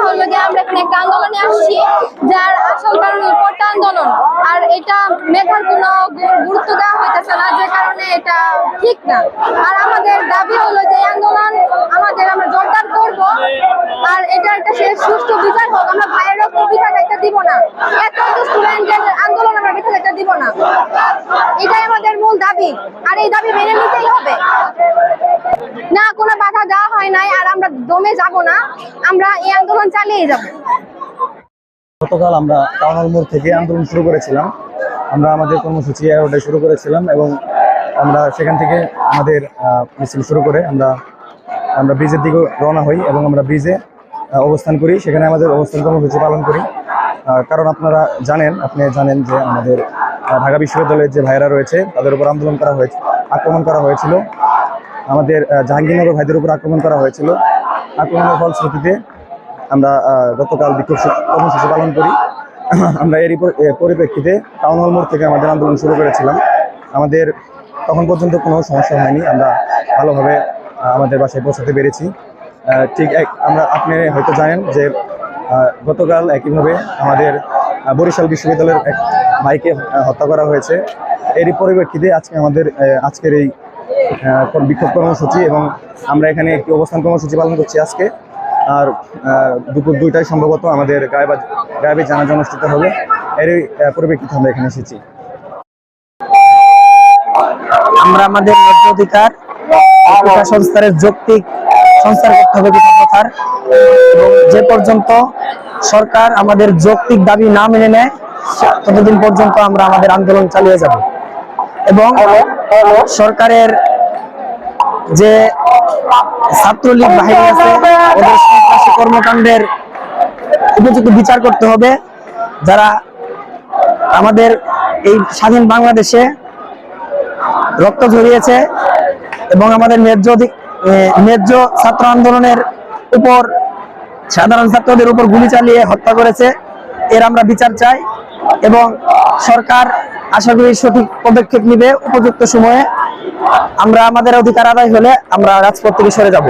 হলো যে আমরা এখানে একটা আন্দোলনে আসছি, যার আসল কারণ কোটা আন্দোলন। আর এটা মেধার কোনো গুরুত্ব দেওয়া হইতেছে না, যে কারণে এটা ঠিক না। আর আমাদের দাবি হলো যে আন্দোলন আমরা জোরদার করব, আর এটা একটা সুষ্ঠু বিচার হোক। আমরা ভাইয়ের রক্ত বিচার একটা দিব না, এত স্টুডেন্টের আন্দোলন আমরা বিচার একটা দিব না। এটাই আমাদের মূল দাবি, আর এই দাবি মেনে নিতেই হবে। না, কোনো বাধা দেওয়া হয় নাই, আর আমরা দমে যাব না, আমরা এই আন্দোলন চালিয়ে যাব। গতকাল আমরা টাউন হল মোড় থেকে আন্দোলন শুরু করেছিলাম। আমরা আমাদের কর্মসূচি 11টায় শুরু করেছিলাম এবং আমরা সেখান থেকে আমাদের মিছিল শুরু করে আমরা ব্রিজের দিকে রওনা হই এবং আমরা ব্রিজে অবস্থান করি। সেখানে আমাদের অবস্থান কর্মসূচি পালন করি। কারণ আপনি জানেন যে আমাদের ঢাকা বিশ্ববিদ্যালয়ের যে ভাইরা রয়েছে তাদের উপর আক্রমণ করা হয়েছিল। আমাদের জাহাঙ্গীরনগর ভাইদের উপর আক্রমণ করা হয়েছিল। আক্রমণের ফলশ্রুতিতে আমরা গতকাল বিক্ষোভ কর্মসূচি পালন করি। আমরা এর পরিপ্রেক্ষিতে টাউন হল মোড় থেকে আমাদের আন্দোলন শুরু করেছিলাম। আমাদের তখন পর্যন্ত কোনো সমস্যা হয়নি, আমরা ভালোভাবে আমাদের বাসায় পৌঁছাতে পেরেছি। আপনি হয়তো জানেন যে গতকাল একইভাবে আমাদের বরিশাল বিশ্ববিদ্যালয়ের এক ভাইকে হত্যা করা হয়েছে। এরই পরিপ্রেক্ষিতে আজকের এই বিক্ষোভ কর্মসূচি, এবং আমরা এখানে একটি অবস্থান কর্মসূচি পালন করছি আজকে। আর দুপুর 2টায় সম্ভবত আমাদের গায়েবী জানাজা অনুষ্ঠিত হবে। এরই পরিপ্রেক্ষিতে আমরা এখানে এসেছি। আমরা আমাদের ন্যায্য অধিকার সংস্কারের যৌক্তিক সংস্কার করতে হবে প্রথার, এবং যে পর্যন্ত সরকার আমাদের যৌক্তিক দাবি না মেনে নেয় ততদিন পর্যন্ত আমরা আমাদের আন্দোলন চালিয়ে যাব। এবং সরকারের যে ছাত্রলীগ বাহিনী আছে ওদের সন্ত্রাসী কর্মকাণ্ডের উপযুক্ত বিচার করতে হবে। যারা আমাদের এই স্বাধীন বাংলাদেশে রক্ত ঝরিয়েছে এবং আমাদের ন্যায্য ছাত্র আন্দোলনের উপর সাধারণ ছাত্রদের উপর গুলি চালিয়ে হত্যা করেছে, এর আমরা বিচার চাই। এবং সরকার আশা করি সঠিক পদক্ষেপ নিবে উপযুক্ত সময়ে। আমরা আমাদের অধিকার আদায় হলে আমরা রাজপথ থেকে সরে যাব।